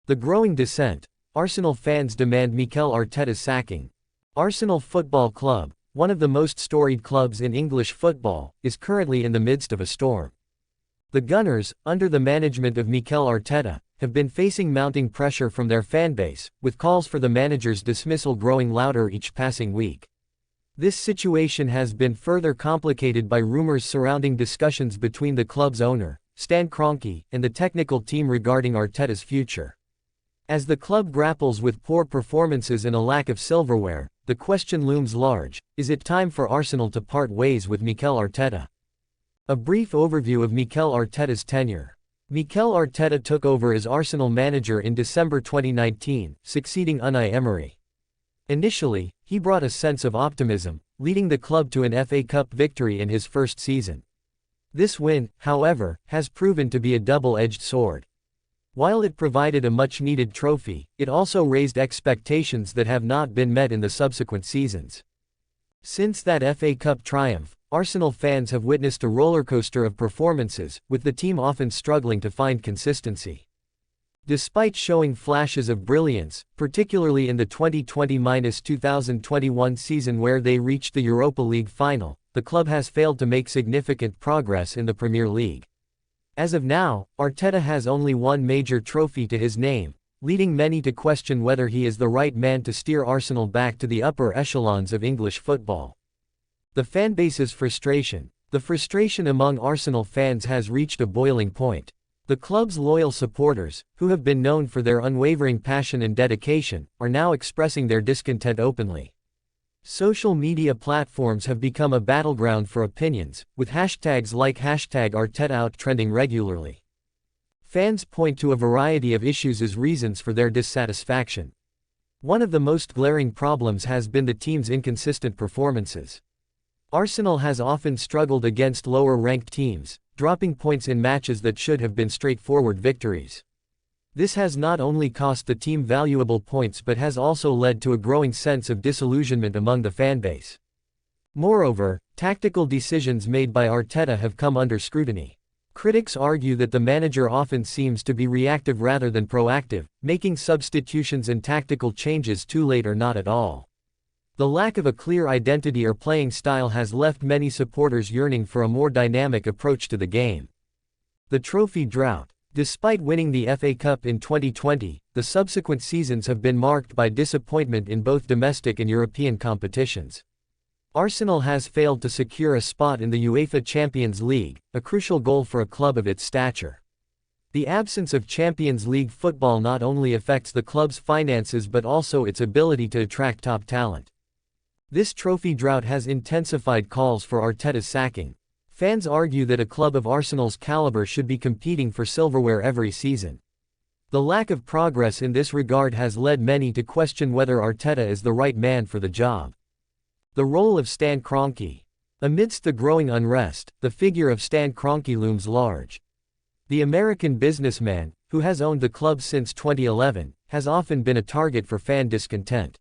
The growing dissent. Arsenal fans demand Mikel Arteta's sacking. Arsenal Football Club, one of the most storied clubs in English football, is currently in the midst of a storm. The Gunners, under the management of Mikel Arteta, have been facing mounting pressure from their fanbase, with calls for the manager's dismissal growing louder each passing week. This situation has been further complicated by rumors surrounding discussions between the club's owner, Stan Kroenke, and the technical team regarding Arteta's future. As the club grapples with poor performances and a lack of silverware, the question looms large: is it time for Arsenal to part ways with Mikel Arteta? A brief overview of Mikel Arteta's tenure. Mikel Arteta took over as Arsenal manager in December 2019, succeeding Unai Emery. Initially, he brought a sense of optimism, leading the club to an FA Cup victory in his first season. This win, however, has proven to be a double-edged sword. While it provided a much-needed trophy, it also raised expectations that have not been met in the subsequent seasons. Since that FA Cup triumph, Arsenal fans have witnessed a rollercoaster of performances, with the team often struggling to find consistency. Despite showing flashes of brilliance, particularly in the 2020-2021 season where they reached the Europa League final, the club has failed to make significant progress in the Premier League. As of now, Arteta has only one major trophy to his name, leading many to question whether he is the right man to steer Arsenal back to the upper echelons of English football. The fanbase's frustration. The frustration among Arsenal fans has reached a boiling point. The club's loyal supporters, who have been known for their unwavering passion and dedication, are now expressing their discontent openly. Social media platforms have become a battleground for opinions, with hashtags like #ArtetaOut trending regularly. Fans point to a variety of issues as reasons for their dissatisfaction. One of the most glaring problems has been the team's inconsistent performances. Arsenal has often struggled against lower-ranked teams, dropping points in matches that should have been straightforward victories. This has not only cost the team valuable points but has also led to a growing sense of disillusionment among the fanbase. Moreover, tactical decisions made by Arteta have come under scrutiny. Critics argue that the manager often seems to be reactive rather than proactive, making substitutions and tactical changes too late or not at all. The lack of a clear identity or playing style has left many supporters yearning for a more dynamic approach to the game. The trophy drought. Despite winning the FA Cup in 2020, the subsequent seasons have been marked by disappointment in both domestic and European competitions. Arsenal has failed to secure a spot in the UEFA Champions League, a crucial goal for a club of its stature. The absence of Champions League football not only affects the club's finances but also its ability to attract top talent. This trophy drought has intensified calls for Arteta's sacking. Fans argue that a club of Arsenal's caliber should be competing for silverware every season. The lack of progress in this regard has led many to question whether Arteta is the right man for the job. The role of Stan Kroenke. Amidst the growing unrest, the figure of Stan Kroenke looms large. The American businessman, who has owned the club since 2011, has often been a target for fan discontent.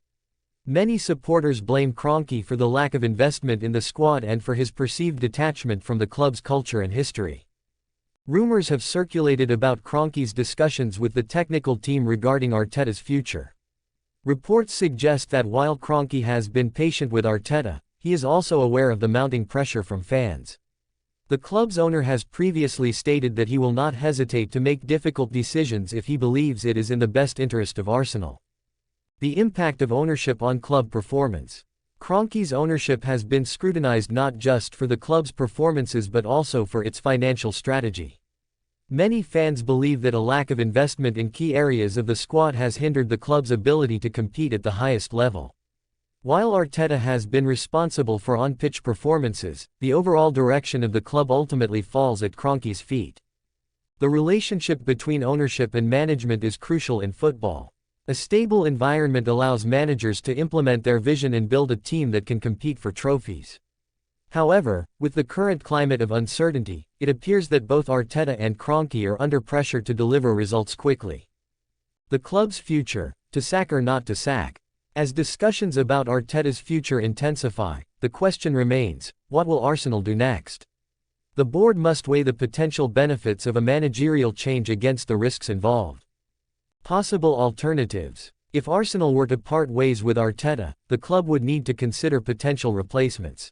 Many supporters blame Kroenke for the lack of investment in the squad and for his perceived detachment from the club's culture and history. Rumors have circulated about Kroenke's discussions with the technical team regarding Arteta's future. Reports suggest that while Kroenke has been patient with Arteta, he is also aware of the mounting pressure from fans. The club's owner has previously stated that he will not hesitate to make difficult decisions if he believes it is in the best interest of Arsenal. The impact of ownership on club performance. Kroenke's ownership has been scrutinized not just for the club's performances but also for its financial strategy. Many fans believe that a lack of investment in key areas of the squad has hindered the club's ability to compete at the highest level. While Arteta has been responsible for on-pitch performances, the overall direction of the club ultimately falls at Kroenke's feet. The relationship between ownership and management is crucial in football. A stable environment allows managers to implement their vision and build a team that can compete for trophies. However, with the current climate of uncertainty, it appears that both Arteta and Kroenke are under pressure to deliver results quickly. The club's future, to sack or not to sack. As discussions about Arteta's future intensify, the question remains, what will Arsenal do next? The board must weigh the potential benefits of a managerial change against the risks involved. Possible alternatives. If Arsenal were to part ways with Arteta, the club would need to consider potential replacements.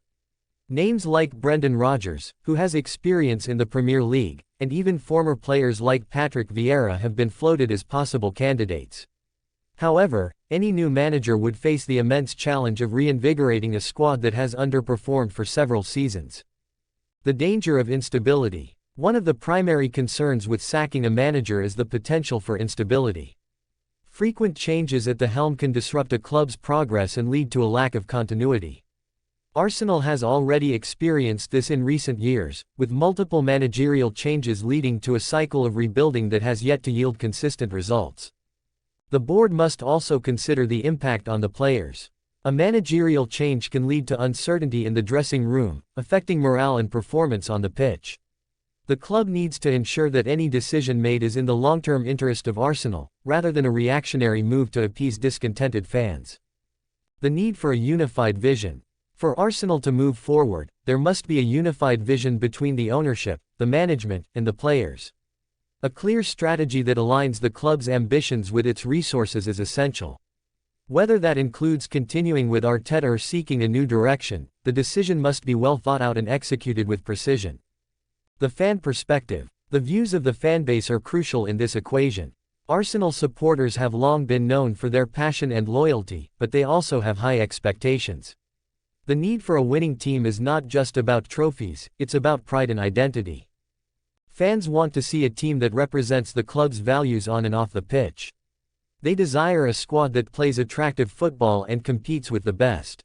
Names like Brendan Rodgers, who has experience in the Premier League, and even former players like Patrick Vieira have been floated as possible candidates. However, any new manager would face the immense challenge of reinvigorating a squad that has underperformed for several seasons. The danger of instability. One of the primary concerns with sacking a manager is the potential for instability. Frequent changes at the helm can disrupt a club's progress and lead to a lack of continuity. Arsenal has already experienced this in recent years, with multiple managerial changes leading to a cycle of rebuilding that has yet to yield consistent results. The board must also consider the impact on the players. A managerial change can lead to uncertainty in the dressing room, affecting morale and performance on the pitch. The club needs to ensure that any decision made is in the long-term interest of Arsenal, rather than a reactionary move to appease discontented fans. The need for a unified vision. For Arsenal to move forward, there must be a unified vision between the ownership, the management, and the players. A clear strategy that aligns the club's ambitions with its resources is essential. Whether that includes continuing with Arteta or seeking a new direction, the decision must be well thought out and executed with precision. The fan perspective. The views of the fanbase are crucial in this equation. Arsenal supporters have long been known for their passion and loyalty, but they also have high expectations. The need for a winning team is not just about trophies, it's about pride and identity. Fans want to see a team that represents the club's values on and off the pitch. They desire a squad that plays attractive football and competes with the best.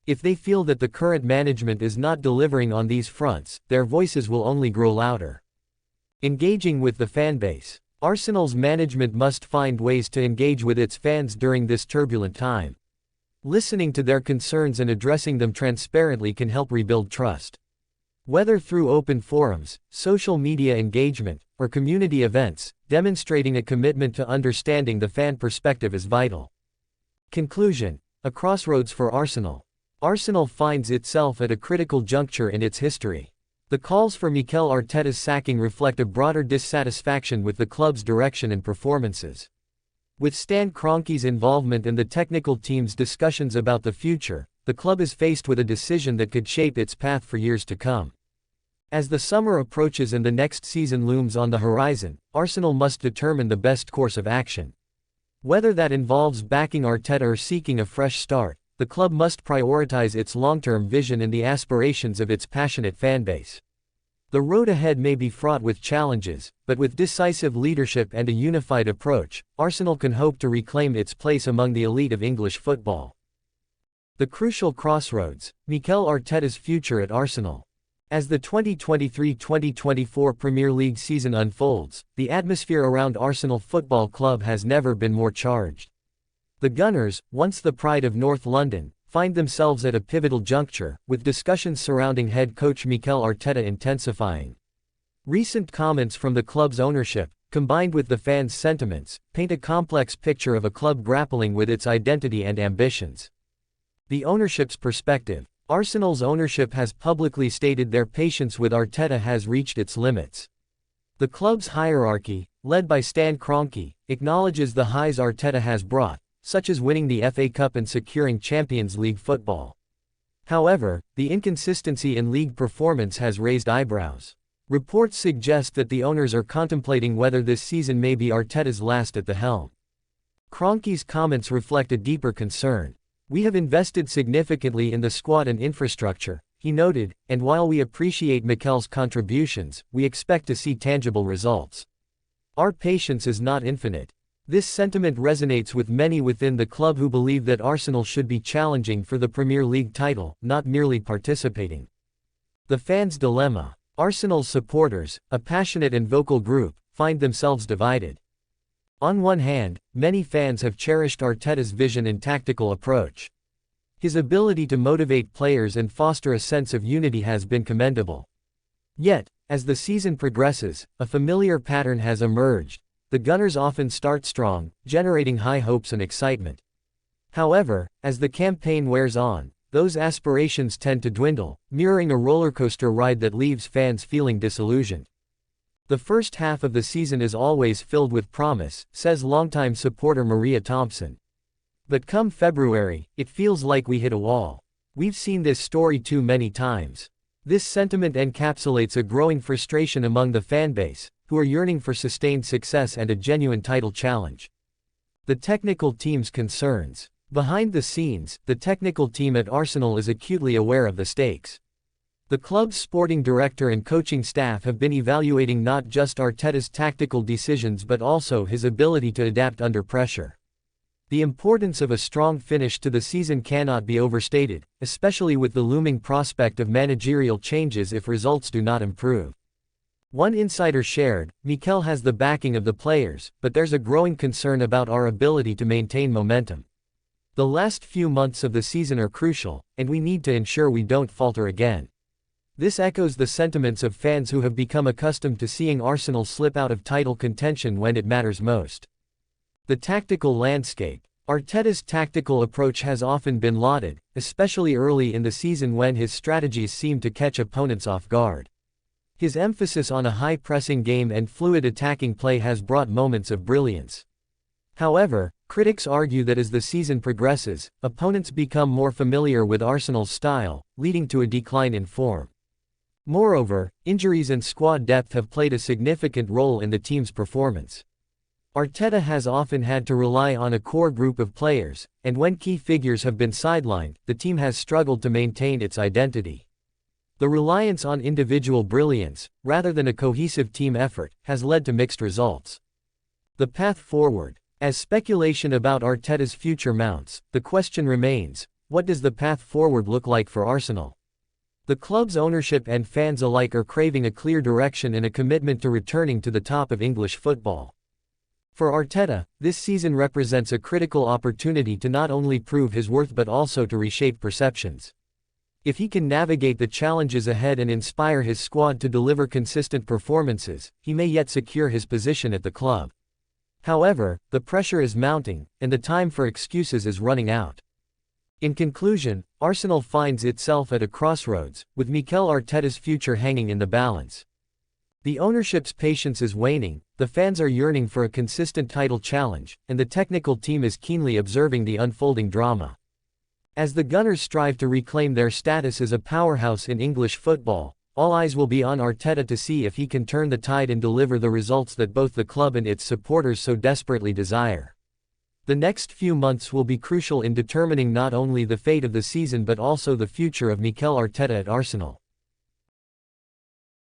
If they feel that the current management is not delivering on these fronts, their voices will only grow louder. Engaging with the fanbase. Arsenal's management must find ways to engage with its fans during this turbulent time. Listening to their concerns and addressing them transparently can help rebuild trust. Whether through open forums, social media engagement, or community events, demonstrating a commitment to understanding the fan perspective is vital. Conclusion. A crossroads for Arsenal. Arsenal finds itself at a critical juncture in its history. The calls for Mikel Arteta's sacking reflect a broader dissatisfaction with the club's direction and performances. With Stan Kroenke's involvement and the technical team's discussions about the future, the club is faced with a decision that could shape its path for years to come. As the summer approaches and the next season looms on the horizon, Arsenal must determine the best course of action. Whether that involves backing Arteta or seeking a fresh start, the club must prioritize its long-term vision and the aspirations of its passionate fanbase. The road ahead may be fraught with challenges, but with decisive leadership and a unified approach, Arsenal can hope to reclaim its place among the elite of English football. The crucial crossroads. Mikel Arteta's future at Arsenal. As the 2023-2024 Premier League season unfolds, the atmosphere around Arsenal Football Club has never been more charged. The Gunners, once the pride of North London, find themselves at a pivotal juncture, with discussions surrounding head coach Mikel Arteta intensifying. Recent comments from the club's ownership, combined with the fans' sentiments, paint a complex picture of a club grappling with its identity and ambitions. The ownership's perspective. Arsenal's ownership has publicly stated their patience with Arteta has reached its limits. The club's hierarchy, led by Stan Kroenke, acknowledges the highs Arteta has brought, such as winning the FA Cup and securing Champions League football. However, the inconsistency in league performance has raised eyebrows. Reports suggest that the owners are contemplating whether this season may be Arteta's last at the helm. Kroenke's comments reflect a deeper concern. "We have invested significantly in the squad and infrastructure," he noted, "and while we appreciate Mikel's contributions, we expect to see tangible results. Our patience is not infinite." This sentiment resonates with many within the club who believe that Arsenal should be challenging for the Premier League title, not merely participating. The fans' dilemma. Arsenal's supporters, a passionate and vocal group, find themselves divided. On one hand, many fans have cherished Arteta's vision and tactical approach. His ability to motivate players and foster a sense of unity has been commendable. Yet, as the season progresses, a familiar pattern has emerged. The Gunners often start strong, generating high hopes and excitement. However, as the campaign wears on, those aspirations tend to dwindle, mirroring a rollercoaster ride that leaves fans feeling disillusioned. The first half of the season is always filled with promise, says longtime supporter Maria Thompson. But come February, it feels like we hit a wall. We've seen this story too many times. This sentiment encapsulates a growing frustration among the fanbase, who are yearning for sustained success and a genuine title challenge. The technical team's concerns. Behind the scenes, the technical team at Arsenal is acutely aware of the stakes. The club's sporting director and coaching staff have been evaluating not just Arteta's tactical decisions but also his ability to adapt under pressure. The importance of a strong finish to the season cannot be overstated, especially with the looming prospect of managerial changes if results do not improve. One insider shared, "Mikel has the backing of the players, but there's a growing concern about our ability to maintain momentum. The last few months of the season are crucial, and we need to ensure we don't falter again." This echoes the sentiments of fans who have become accustomed to seeing Arsenal slip out of title contention when it matters most. The tactical landscape. Arteta's tactical approach has often been lauded, especially early in the season when his strategies seem to catch opponents off guard. His emphasis on a high-pressing game and fluid attacking play has brought moments of brilliance. However, critics argue that as the season progresses, opponents become more familiar with Arsenal's style, leading to a decline in form. Moreover, injuries and squad depth have played a significant role in the team's performance. Arteta has often had to rely on a core group of players, and when key figures have been sidelined, the team has struggled to maintain its identity. The reliance on individual brilliance, rather than a cohesive team effort, has led to mixed results. The path forward. As speculation about Arteta's future mounts, the question remains, what does the path forward look like for Arsenal? The club's ownership and fans alike are craving a clear direction and a commitment to returning to the top of English football. For Arteta, this season represents a critical opportunity to not only prove his worth but also to reshape perceptions. If he can navigate the challenges ahead and inspire his squad to deliver consistent performances, he may yet secure his position at the club. However, the pressure is mounting, and the time for excuses is running out. In conclusion, Arsenal finds itself at a crossroads, with Mikel Arteta's future hanging in the balance. The ownership's patience is waning, the fans are yearning for a consistent title challenge, and the technical team is keenly observing the unfolding drama. As the Gunners strive to reclaim their status as a powerhouse in English football, all eyes will be on Arteta to see if he can turn the tide and deliver the results that both the club and its supporters so desperately desire. The next few months will be crucial in determining not only the fate of the season but also the future of Mikel Arteta at Arsenal.